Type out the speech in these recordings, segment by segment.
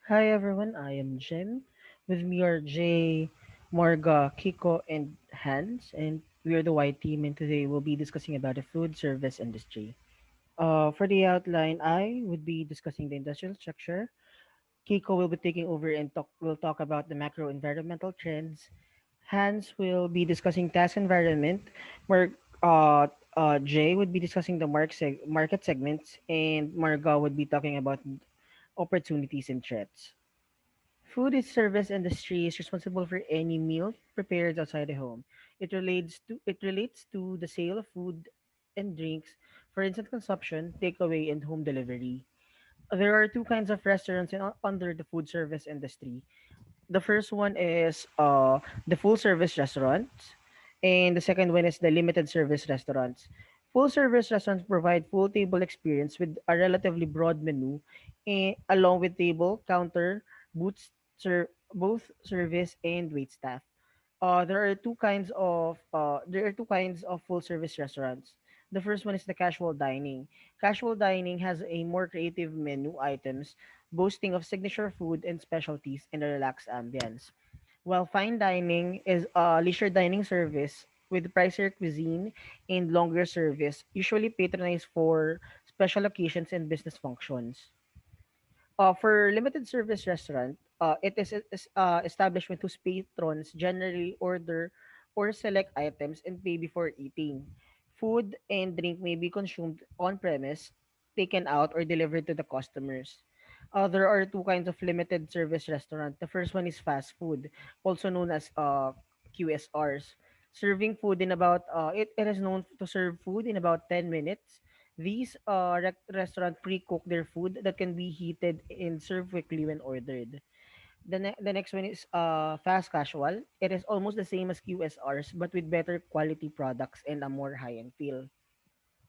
Hi everyone, I am Jim. With me are Jay, Morga, Kiko, and Hans, and we are the White Team. And today we'll be discussing about the food service industry. For the outline, I would be discussing the industrial structure. Kiko will be taking over and will talk about the macro environmental trends. Hans will be discussing task environment, where Jay would be discussing the market segments, and Marga would be talking about opportunities and threats. Food is service industry is responsible for any meal prepared outside the home. It relates to the sale of food and drinks for instant consumption, takeaway, and home delivery. There are two kinds of restaurants under the food service industry. The first one is the full service restaurants, and the second one is the limited service restaurants. Full service restaurants provide full table experience with a relatively broad menu, along with table, counter, booths, both service and wait staff. There are two kinds of full service restaurants. The first one is the casual dining. Casual dining has a more creative menu items, boasting of signature food and specialties in a relaxed ambience. While fine dining is a leisure dining service with pricier cuisine and longer service, usually patronized for special occasions and business functions. For limited service restaurant, it is establishment whose patrons generally order or select items and pay before eating. Food and drink may be consumed on premise, taken out, or delivered to the customers. There are two kinds of limited service restaurant. The first one is fast food, also known as QSRs. Serving food in about it is known to serve food in about 10 minutes. These restaurant pre-cook their food that can be heated and served quickly when ordered. The next one is fast casual. It is almost the same as QSRs but with better quality products and a more high-end feel.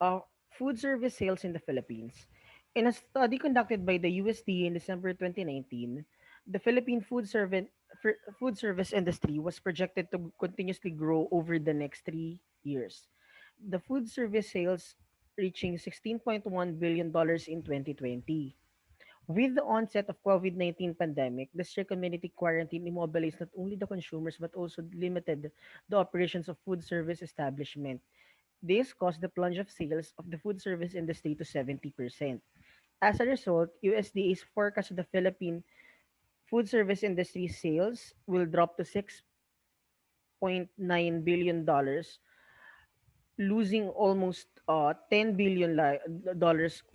Uh, Food service sales in the Philippines. In a study conducted by the USDA in December 2019, the Philippine food service industry was projected to continuously grow over the next 3 years. The food service sales reaching $16.1 billion in 2020. With the onset of COVID-19 pandemic, the strict community quarantine immobilized not only the consumers but also limited the operations of food service establishment. This caused the plunge of sales of the food service industry to 70%. As a result, USDA's forecast of the Philippine food service industry sales will drop to $6.9 billion, losing almost $10 billion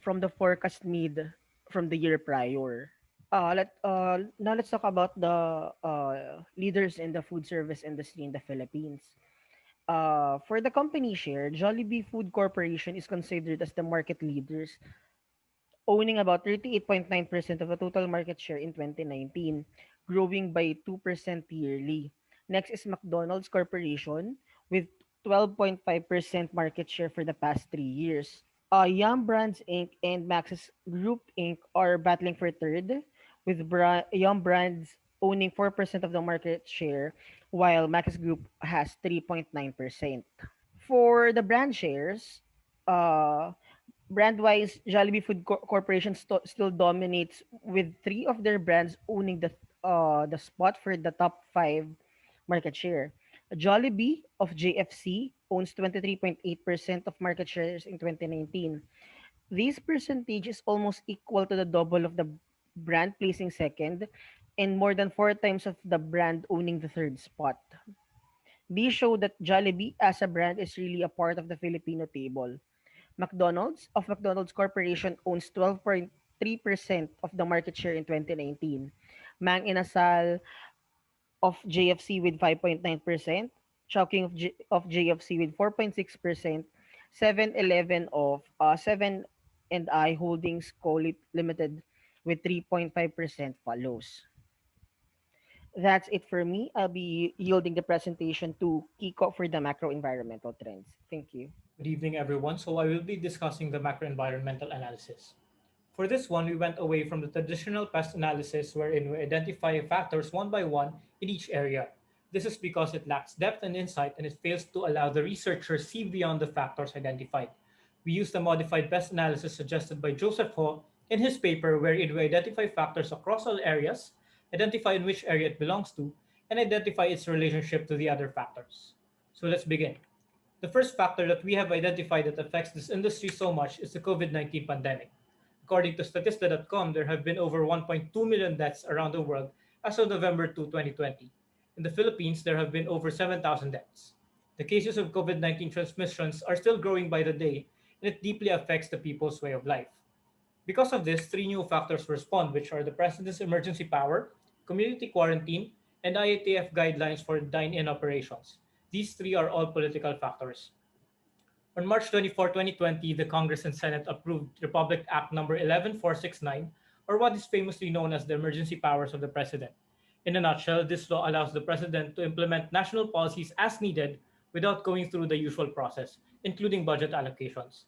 from the forecast made from the year prior. Now let's talk about the leaders in the food service industry in the Philippines. For the company share, Jollibee Food Corporation is considered as the market leaders, owning about 38.9% of the total market share in 2019, growing by 2% yearly. Next is McDonald's Corporation with 12.5% market share for the past 3 years. Yum Brands Inc. and Maxis Group Inc. are battling for third, with Yum Brands owning 4% of the market share, while Maxis Group has 3.9%. For the brand shares, uh, brand-wise, Jollibee Corporation still dominates with three of their brands owning the spot for the top five market share. Jollibee of JFC owns 23.8% of market shares in 2019. This percentage is almost equal to the double of the brand placing second and more than four times of the brand owning the third spot. These show that Jollibee as a brand is really a part of the Filipino table. McDonald's Corporation owns 12.3% of the market share in 2019. Mang Inasal of JFC with 5.9%, Chowking of JFC with 4.6%, 7-Eleven of 7 and I Holdings Co. Limited with 3.5% follows. That's it for me. I'll be yielding the presentation to Kiko for the macro environmental trends. Thank you. Good evening, everyone. So, I will be discussing the macroenvironmental analysis. For this one, we went away from the traditional pest analysis wherein we identify factors one by one in each area. This is because it lacks depth and insight and it fails to allow the researchers see beyond the factors identified. We use the modified pest analysis suggested by Joseph Ho In his paper, wherein we identify factors across all areas, identify in which area it belongs to, and identify its relationship to the other factors. So let's begin. The first factor that we have identified that affects this industry so much is the COVID-19 pandemic. According to Statista.com, there have been over 1.2 million deaths around the world as of November 2, 2020. In the Philippines, there have been over 7,000 deaths. The cases of COVID-19 transmissions are still growing by the day, and it deeply affects the people's way of life. Because of this, three new factors respond, which are the President's emergency power, community quarantine, and IATF guidelines for dine in operations. These three are all political factors. On March 24, 2020, the Congress and Senate approved Republic Act number 11469, or what is famously known as the emergency powers of the President. In a nutshell, this law allows the President to implement national policies as needed without going through the usual process, including budget allocations.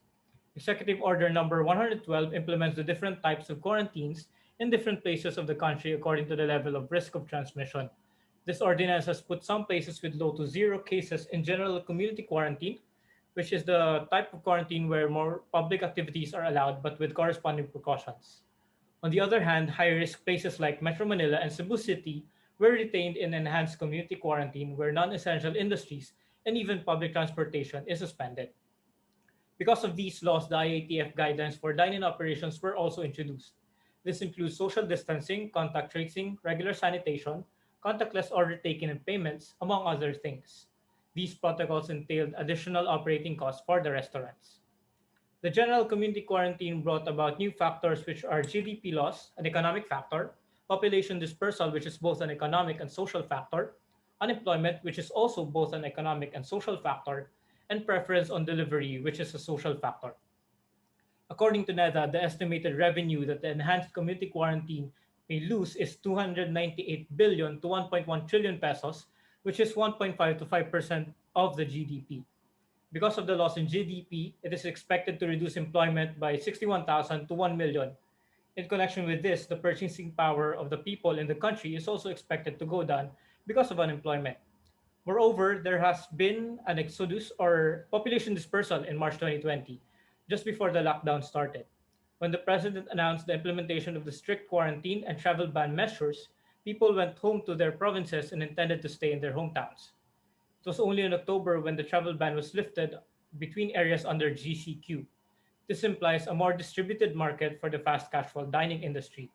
Executive Order number 112 implements the different types of quarantines in different places of the country according to the level of risk of transmission. This ordinance has put some places with low to zero cases in general community quarantine, which is the type of quarantine where more public activities are allowed but with corresponding precautions. On the other hand, high risk places like Metro Manila and Cebu City were retained in enhanced community quarantine where non essential industries and even public transportation is suspended. Because of these laws, the IATF guidelines for dine-in operations were also introduced. This includes social distancing, contact tracing, regular sanitation, contactless order taking and payments, among other things. These protocols entailed additional operating costs for the restaurants. The general community quarantine brought about new factors which are GDP loss, an economic factor, population dispersal, which is both an economic and social factor, unemployment, which is also both an economic and social factor, and preference on delivery, which is a social factor. According to NEDA, the estimated revenue that the enhanced community quarantine may lose is 298 billion to 1.1 trillion pesos, which is 1.5 to 5% of the GDP. Because of the loss in GDP, it is expected to reduce employment by 61,000 to 1 million. In connection with this, the purchasing power of the people in the country is also expected to go down because of unemployment. Moreover, there has been an exodus or population dispersal in March 2020, just before the lockdown started. When the president announced the implementation of the strict quarantine and travel ban measures, people went home to their provinces and intended to stay in their hometowns. It was only in October when the travel ban was lifted between areas under GCQ. This implies a more distributed market for the fast casual dining industry.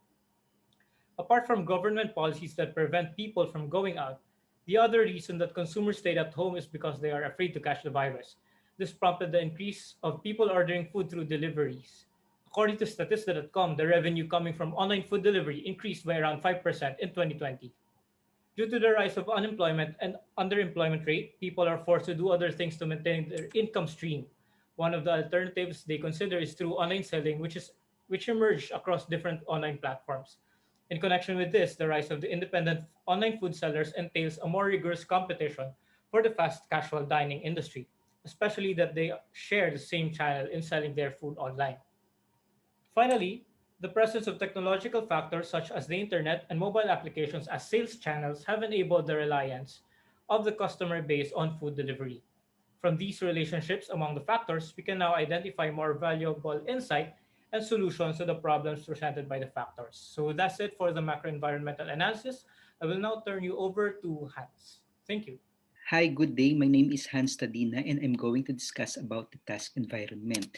Apart from government policies that prevent people from going out, the other reason that consumers stayed at home is because they are afraid to catch the virus. This prompted the increase of people ordering food through deliveries. According to Statista.com, the revenue coming from online food delivery increased by around 5% in 2020. Due to the rise of unemployment and underemployment rate, people are forced to do other things to maintain their income stream. One of the alternatives they consider is through online selling, which emerged across different online platforms. In connection with this, the rise of the independent online food sellers entails a more rigorous competition for the fast casual dining industry, especially that they share the same channel in selling their food online. Finally, the presence of technological factors such as the internet and mobile applications as sales channels have enabled the reliance of the customer base on food delivery. From these relationships among the factors, we can now identify more valuable insight and solutions to the problems presented by the factors. So that's it for the macro environmental analysis. I will now turn you over to Hans. Thank you. Hi, good day. My name is Hans Tadina and I'm going to discuss about the task environment.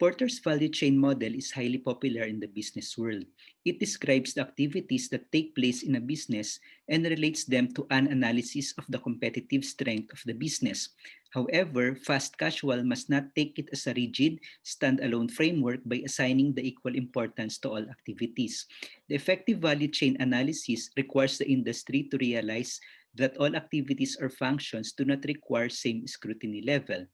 Porter's value chain model is highly popular in the business world. It describes the activities that take place in a business and relates them to an analysis of the competitive strength of the business. However, fast casual must not take it as a rigid, standalone framework by assigning the equal importance to all activities. The effective value chain analysis requires the industry to realize that all activities or functions do not require same scrutiny level.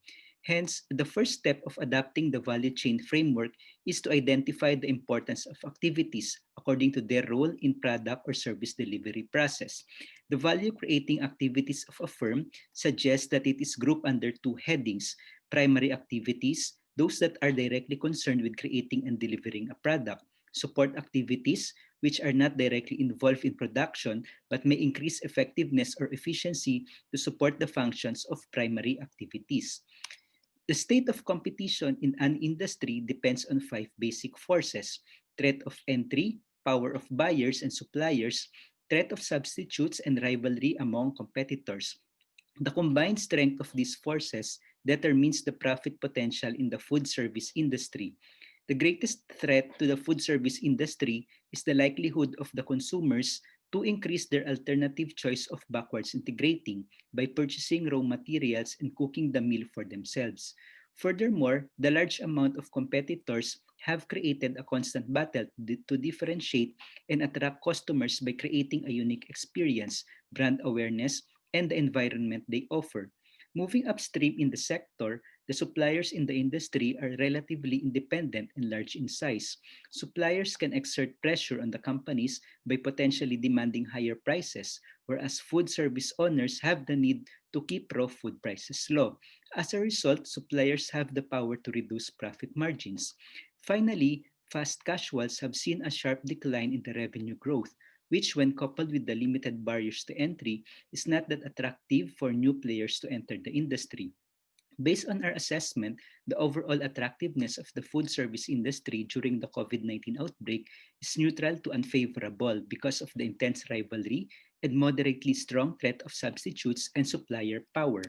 Hence, the first step of adapting the value chain framework is to identify the importance of activities according to their role in product or service delivery process. The value creating activities of a firm suggests that it is grouped under two headings: primary activities, those that are directly concerned with creating and delivering a product; support activities, which are not directly involved in production but may increase effectiveness or efficiency to support the functions of primary activities. The state of competition in an industry depends on five basic forces. threat of entry, power of buyers and suppliers, threat of substitutes, and rivalry among competitors. The combined strength of these forces determines the profit potential in the food service industry. The greatest threat to the food service industry is the likelihood of the consumers to increase their alternative choice of backwards integrating by purchasing raw materials and cooking the meal for themselves. Furthermore, the large amount of competitors have created a constant battle to differentiate and attract customers by creating a unique experience, brand awareness, and the environment they offer. Moving upstream in the sector, the suppliers in the industry are relatively independent and large in size. Suppliers can exert pressure on the companies by potentially demanding higher prices, whereas food service owners have the need to keep raw food prices low. As a result, suppliers have the power to reduce profit margins. Finally, fast casuals have seen a sharp decline in the revenue growth, which, when coupled with the limited barriers to entry, is not that attractive for new players to enter the industry. Based on our assessment, the overall attractiveness of the food service industry during the COVID-19 outbreak is neutral to unfavorable because of the intense rivalry and moderately strong threat of substitutes and supplier power.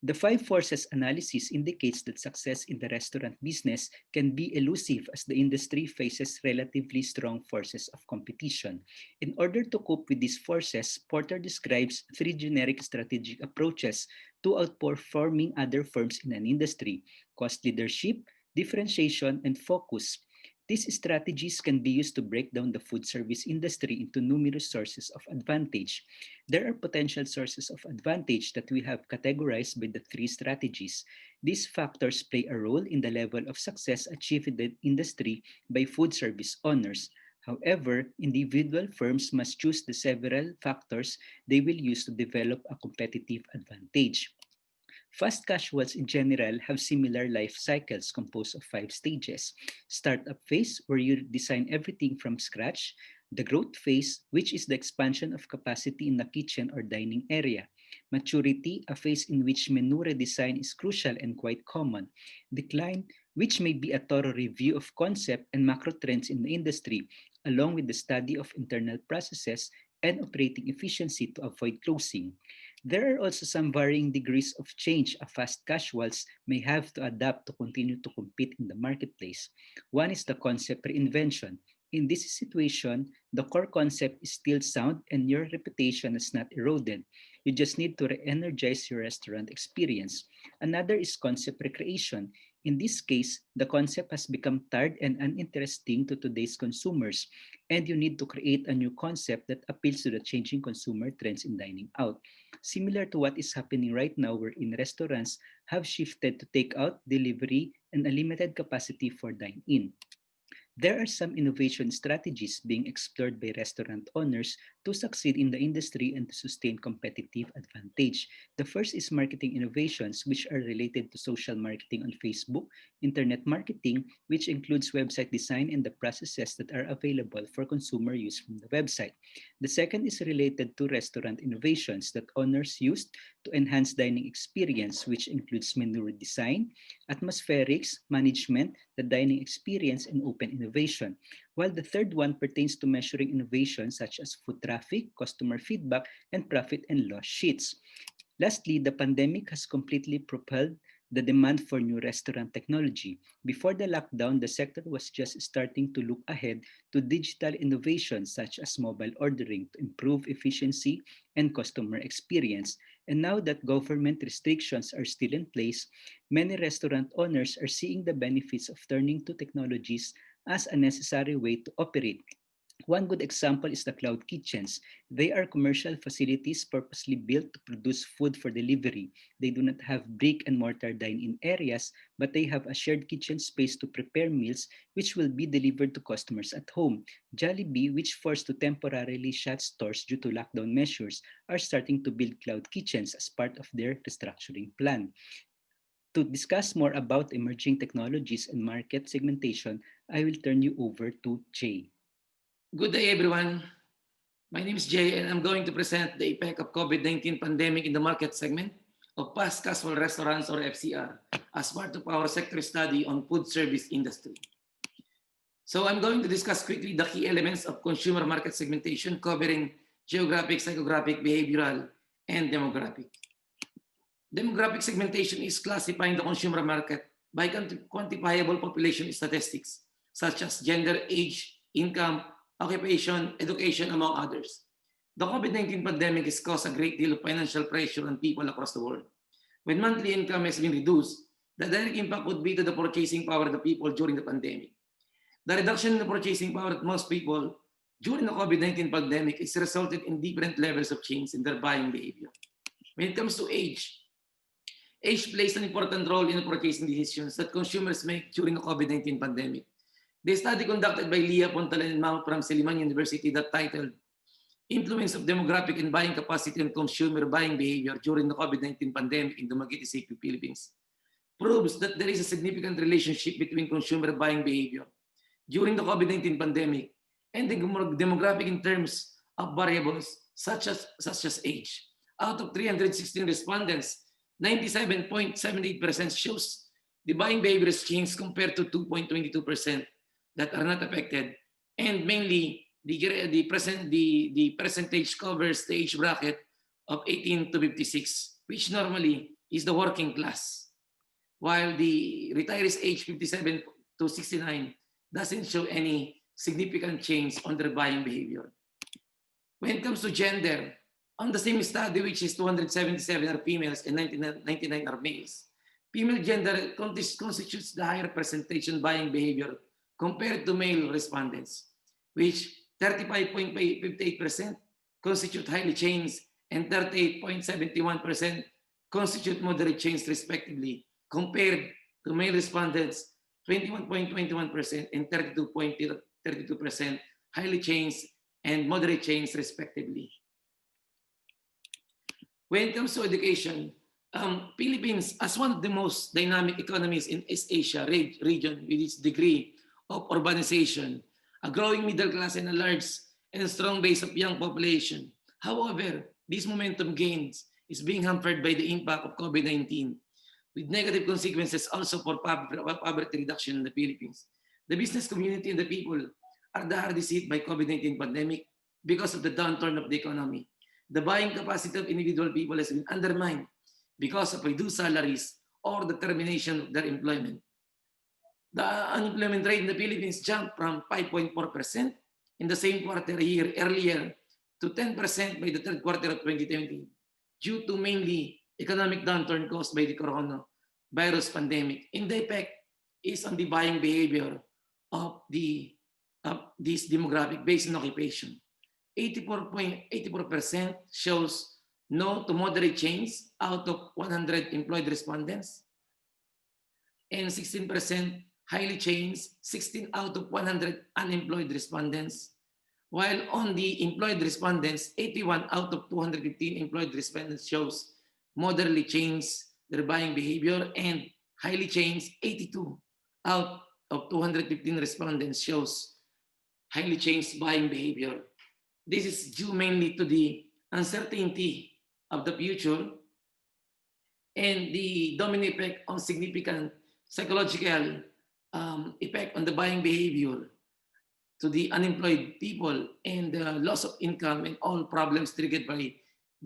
The five forces analysis indicates that success in the restaurant business can be elusive as the industry faces relatively strong forces of competition. In order to cope with these forces, Porter describes three generic strategic approaches to outperforming other firms in an industry: cost leadership, differentiation, and focus. These strategies can be used to break down the food service industry into numerous sources of advantage. There are potential sources of advantage that we have categorized by the three strategies. These factors play a role in the level of success achieved in the industry by food service owners. However, individual firms must choose the several factors they will use to develop a competitive advantage. Fast casuals in general have similar life cycles composed of five stages: startup phase, where you design everything from scratch; the growth phase, which is the expansion of capacity in the kitchen or dining area; maturity, a phase in which menu redesign is crucial and quite common; decline, which may be a thorough review of concept and macro trends in the industry, along with the study of internal processes and operating efficiency to avoid closing. There are also some varying degrees of change a fast casuals may have to adapt to continue to compete in the marketplace. One is the concept reinvention. In this situation, the core concept is still sound and your reputation has not eroded. You just need to re energize your restaurant experience. Another is concept recreation. In this case, the concept has become tired and uninteresting to today's consumers, and you need to create a new concept that appeals to the changing consumer trends in dining out. Similar to what is happening right now, wherein restaurants have shifted to takeout, delivery, and a limited capacity for dine in. There are some innovation strategies being explored by restaurant owners to succeed in the industry and to sustain competitive advantage. The first is marketing innovations, which are related to social marketing on Facebook, internet marketing, which includes website design and the processes that are available for consumer use from the website. The second is related to restaurant innovations that owners use to enhance dining experience, which includes menu redesign, atmospherics, management, the dining experience, and open innovation. While the third one pertains to measuring innovation such as foot traffic, customer feedback, and profit and loss sheets. Lastly, the pandemic has completely propelled the demand for new restaurant technology. Before the lockdown, the sector was just starting to look ahead to digital innovations such as mobile ordering to improve efficiency and customer experience. And now that government restrictions are still in place, many restaurant owners are seeing the benefits of turning to technologies as a necessary way to operate. One good example is the cloud kitchens. They are commercial facilities purposely built to produce food for delivery. They do not have brick and mortar dine-in areas, but they have a shared kitchen space to prepare meals which will be delivered to customers at home. Jollibee, which forced to temporarily shut stores due to lockdown measures, are starting to build cloud kitchens as part of their restructuring plan. To discuss more about emerging technologies and market segmentation, I will turn you over to Jay. Good day, everyone. My name is Jay, and I'm going to present the effect of COVID-19 pandemic in the market segment of fast casual restaurants or FCR as part of our sector study on food service industry. So I'm going to discuss quickly the key elements of consumer market segmentation, covering geographic, psychographic, behavioral, and demographic. Demographic segmentation is classifying the consumer market by quantifiable population statistics, such as gender, age, income, occupation, education, among others. The COVID-19 pandemic has caused a great deal of financial pressure on people across the world. When monthly income has been reduced, the direct impact would be to the purchasing power of the people during the pandemic. The reduction in the purchasing power of most people during the COVID-19 pandemic is resulted in different levels of change in their buying behavior. When it comes to age plays an important role in the purchasing decisions that consumers make during the COVID-19 pandemic. The study conducted by Leah Pontalan and Mount from Silliman University that titled Influence of Demographic and Buying Capacity on Consumer Buying Behavior During the COVID-19 Pandemic in Dumaguete City, Philippines proves that there is a significant relationship between consumer buying behavior during the COVID-19 pandemic and the demographic in terms of variables such as age. Out of 316 respondents, 97.78% shows the buying behavior has changed compared to 2.22% that are not affected, and mainly the percentage covers the age bracket of 18 to 56, which normally is the working class, while the retirees age 57 to 69 doesn't show any significant change on their buying behavior. When it comes to gender, on the same study, which is 277 are females and 99 are males, female gender constitutes the higher percentage in buying behavior compared to male respondents, which 35.58% constitute highly changed and 38.71% constitute moderate change respectively, compared to male respondents 21.21% and 32.32% highly changed and moderate change respectively. When it comes to education, Philippines, as one of the most dynamic economies in East Asia region with its degree of urbanization, a growing middle class and a large and strong base of young population. However, this momentum gains is being hampered by the impact of COVID-19, with negative consequences also for poverty reduction in the Philippines. The business community and the people are the hardest hit by COVID-19 pandemic because of the downturn of the economy. The buying capacity of individual people has been undermined because of reduced salaries or the termination of their employment. The unemployment rate in the Philippines jumped from 5.4% in the same quarter a year earlier to 10% by the third quarter of 2020, due to mainly economic downturn caused by the coronavirus pandemic. And the effect is on the buying behavior of this demographic based on occupation. 84% shows no to moderate change out of 100 employed respondents, and 16% highly changed, 16 out of 100 unemployed respondents, while on the employed respondents, 81 out of 215 employed respondents shows moderately changed their buying behavior, and highly changed 82 out of 215 respondents shows highly changed buying behavior. This is due mainly to the uncertainty of the future and the dominant effect on significant psychological effect on the buying behavior to the unemployed people, and the loss of income and all problems triggered by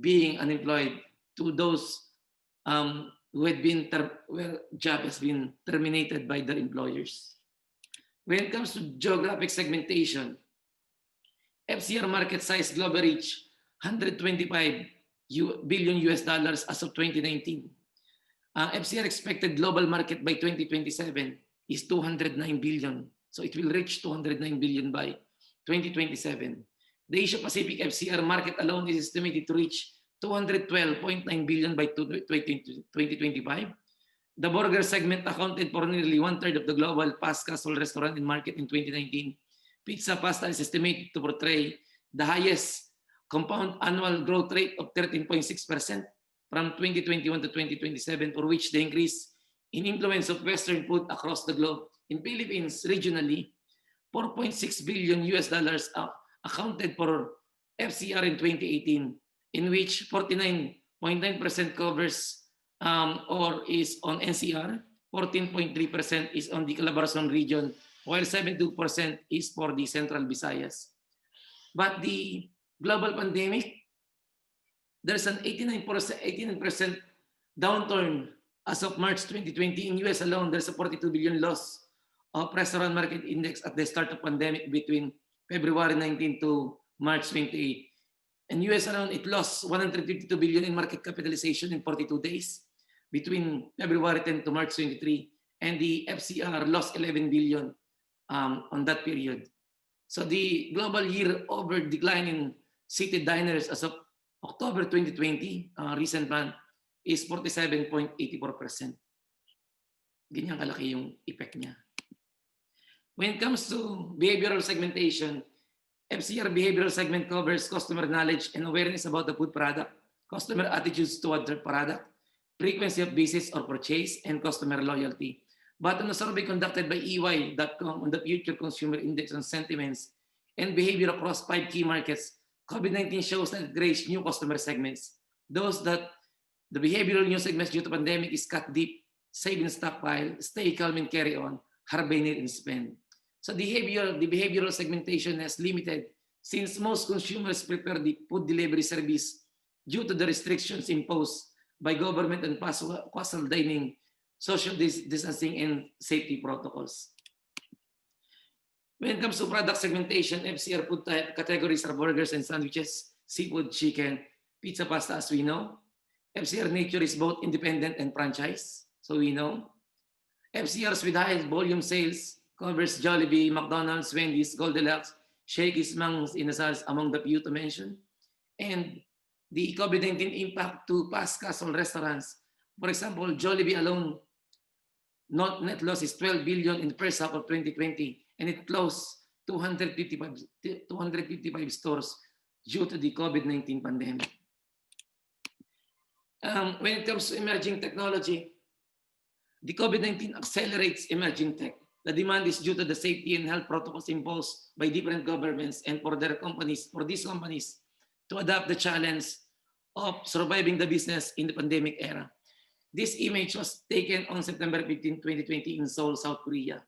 being unemployed to those who had been where job has been terminated by their employers. When it comes to geographic segmentation, FCR market size global reach 125 billion US dollars as of 2019. FCR expected global market by 2027 is 209 billion. So it will reach 209 billion by 2027. The Asia Pacific FCR market alone is estimated to reach 212.9 billion by 2025. The burger segment accounted for nearly 1/3 of the global fast casual restaurant and market in 2019. Pizza pasta is estimated to portray the highest compound annual growth rate of 13.6% from 2021 to 2027, for which the increase in influence of Western food across the globe. In Philippines, regionally, 4.6 billion US dollars accounted for FCR in 2018, in which 49.9% covers or is on NCR, 14.3% is on the Calabarzon region, while 72% is for the Central Visayas. But the global pandemic, there's an 89% downturn as of March 2020. In US alone, there's a 42 billion loss of restaurant market index at the start of pandemic between February 19 to March 28. In US alone, it lost 152 billion in market capitalization in 42 days between February 10 to March 23, and the FCR lost 11 billion on that period. So the global year-over decline in seated diners as of October 2020, recent month, is 47.84%. Ganyan kalaki yung effect niya. When it comes to behavioral segmentation, FCR behavioral segment covers customer knowledge and awareness about the food product, customer attitudes toward their product, frequency of visits or purchase, and customer loyalty. But on a survey conducted by EY.com on the Future Consumer Index on sentiments and behavior across 5 key markets, COVID-19 shows that it creates new customer segments. Those that the behavioral new segments due to pandemic is cut deep, save in stockpile, stay calm and carry on, harbinate and spend. So the behavioral segmentation has limited since most consumers prefer the food delivery service due to the restrictions imposed by government and casual dining, social distancing, and safety protocols. When it comes to product segmentation, FCR food categories are burgers and sandwiches, seafood, chicken, pizza, pasta, as we know. FCR Nature is both independent and franchise, so we know. FCRs with high volume sales covers Jollibee, McDonald's, Wendy's, Goldilocks, Shakey's, Mangs, Inasals, among the few to mention. And the COVID-19 impact to fast casual restaurants. For example, Jollibee alone, net loss is 12 billion in the first half of 2020, and it closed 255 stores due to the COVID-19 pandemic. When it comes to emerging technology, the COVID-19 accelerates emerging tech. The demand is due to the safety and health protocols imposed by different governments and for these companies to adapt the challenge of surviving the business in the pandemic era. This image was taken on September 15, 2020 in Seoul, South Korea.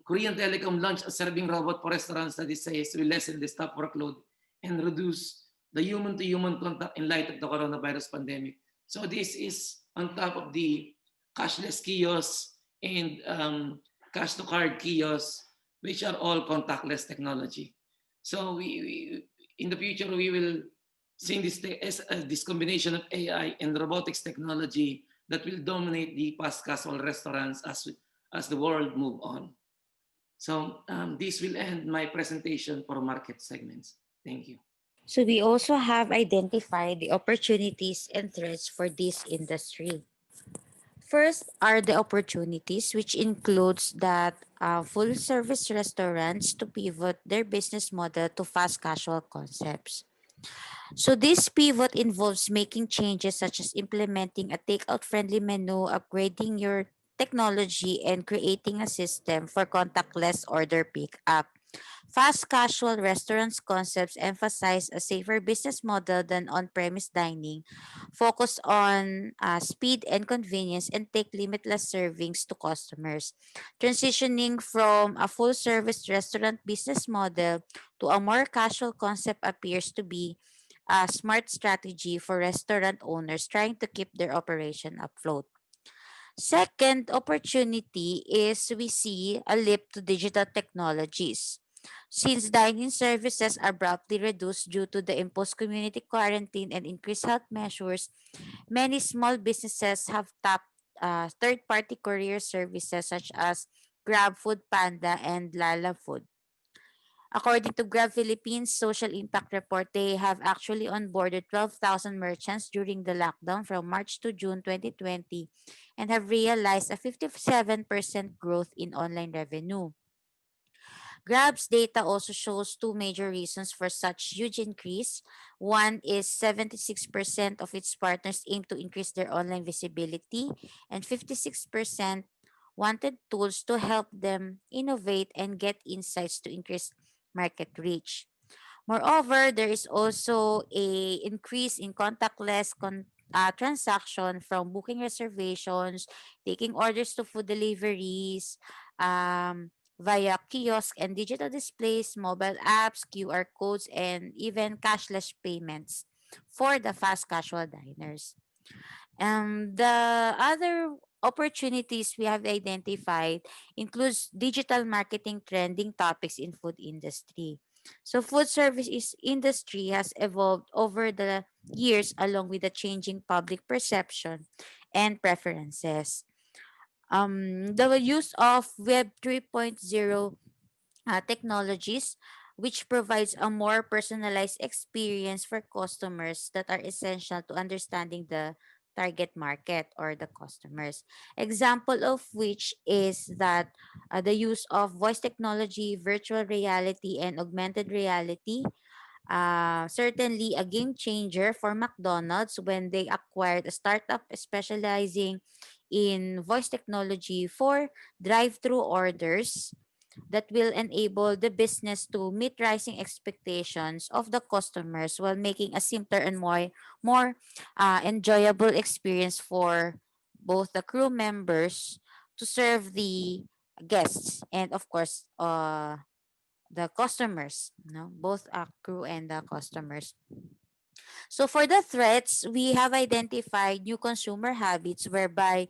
Korean Telecom launched a serving robot for restaurants that it says will lessen the staff workload and reduce the human-to-human contact in light of the coronavirus pandemic. So this is on top of the cashless kiosks and cash-to-card kiosks, which are all contactless technology. So we in the future, we will see this combination of AI and robotics technology that will dominate the fast casual restaurants as the world move on. So this will end my presentation for market segments. Thank you. So we also have identified the opportunities and threats for this industry. First are the opportunities, which includes that full service restaurants to pivot their business model to fast casual concepts. So this pivot involves making changes such as implementing a takeout friendly menu, upgrading your technology, and creating a system for contactless order pickup. Fast casual restaurants concepts emphasize a safer business model than on premise dining, focus on speed and convenience, and take limitless servings to customers. Transitioning from a full service restaurant business model to a more casual concept appears to be a smart strategy for restaurant owners trying to keep their operation afloat. Second opportunity is we see a leap to digital technologies. Since dining services abruptly reduced due to the imposed community quarantine and increased health measures, many small businesses have tapped third-party courier services such as Grab Food Panda and Lala Food. According to Grab Philippines social impact report, they have actually onboarded 12,000 merchants during the lockdown from March to June 2020 and have realized a 57% growth in online revenue. Grab's data also shows two major reasons for such huge increase. One is 76% of its partners aim to increase their online visibility, and 56% wanted tools to help them innovate and get insights to increase market reach. Moreover, there is also a increase in contactless transaction from booking reservations, taking orders to food deliveries, via kiosk and digital displays, mobile apps, QR codes, and even cashless payments for the fast casual diners. The other opportunities we have identified includes digital marketing trending topics in food industry. So food service industry has evolved over the years along with the changing public perception and preferences. The use of Web 3.0 technologies, which provides a more personalized experience for customers that are essential to understanding the target market or the customers. Example of which is that the use of voice technology, virtual reality, and augmented reality. Certainly a game changer for McDonald's when they acquired a startup specializing in voice technology for drive-through orders that will enable the business to meet rising expectations of the customers while making a simpler and more enjoyable experience for both the crew members to serve the guests and of course the customers, no, both crew and the customers. So for the threats, we have identified new consumer habits whereby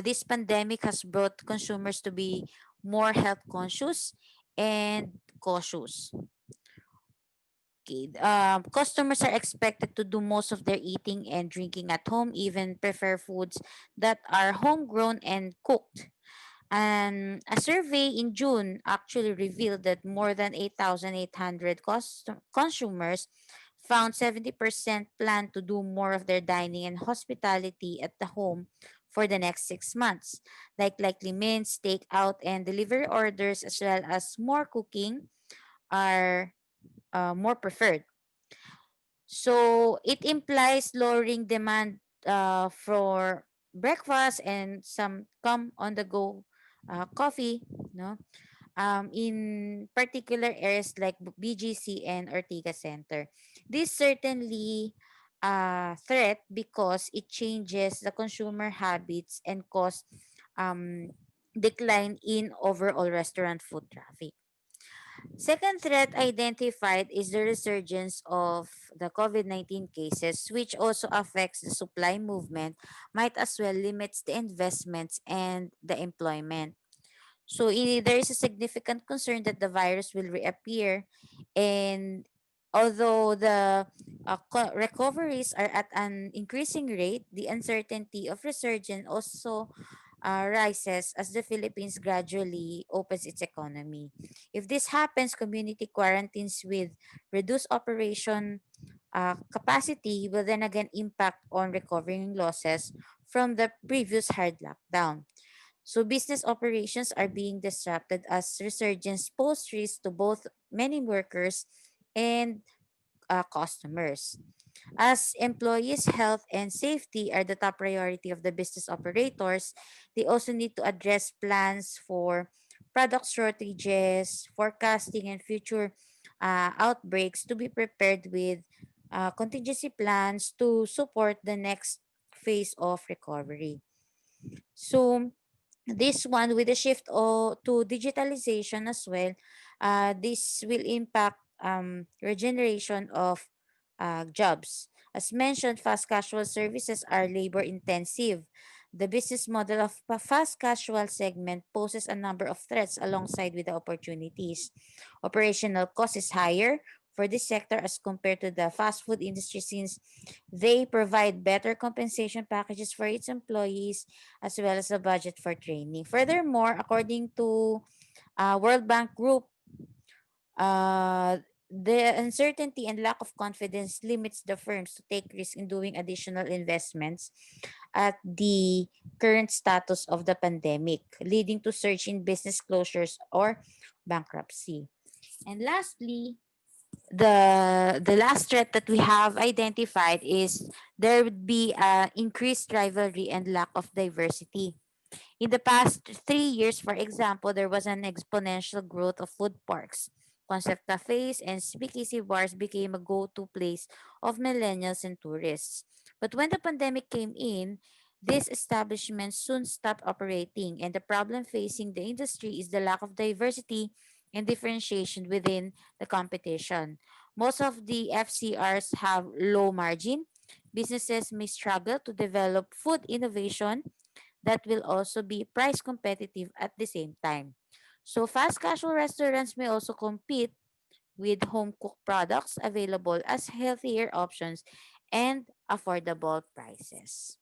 this pandemic has brought consumers to be more health conscious and cautious. Okay. Customers are expected to do most of their eating and drinking at home, even prefer foods that are homegrown and cooked. And a survey in June actually revealed that more than 8,800 consumers found 70% plan to do more of their dining and hospitality at the home for the next 6 months. Likely means takeout and delivery orders as well as more cooking are more preferred. So it implies lowering demand for breakfast and some come on the go coffee, no? In particular areas like BGC and Ortiga Center. This certainly a threat because it changes the consumer habits and cause um, decline in overall restaurant food traffic. Second threat identified is the resurgence of the COVID-19 cases, which also affects the supply movement, might as well limits the investments and the employment. So there is a significant concern that the virus will reappear, and although the recoveries are at an increasing rate, the uncertainty of resurgence also rises as the Philippines gradually opens its economy. If this happens, community quarantines with reduced operation capacity will then again impact on recovering losses from the previous hard lockdown. So business operations are being disrupted as resurgence pose risk to both many workers and customers. As employees' health and safety are the top priority of the business operators, they also need to address plans for product shortages, forecasting, and future outbreaks to be prepared with contingency plans to support the next phase of recovery. So, this one with the shift to digitalization as well, this will impact regeneration of jobs. As mentioned, fast casual services are labor intensive. The business model of fast casual segment poses a number of threats alongside with the opportunities. Operational cost is higher for this sector as compared to the fast food industry since they provide better compensation packages for its employees as well as a budget for training. Furthermore, according to World Bank Group, uh, the uncertainty and lack of confidence limits the firms to take risks in doing additional investments at the current status of the pandemic, leading to surge in business closures or bankruptcy. And lastly, the last threat that we have identified is there would be increased rivalry and lack of diversity. In the past 3 years, for example, there was an exponential growth of food parks. Concept cafes and speakeasy bars became a go-to place of millennials and tourists. But when the pandemic came in, These establishments soon stop operating, and the problem facing the industry is the lack of diversity and differentiation within the competition. Most of the FCRs have low margin. Businesses may struggle to develop food innovation that will also be price competitive at the same time. So, fast casual restaurants may also compete with home cooked products available as healthier options and affordable prices.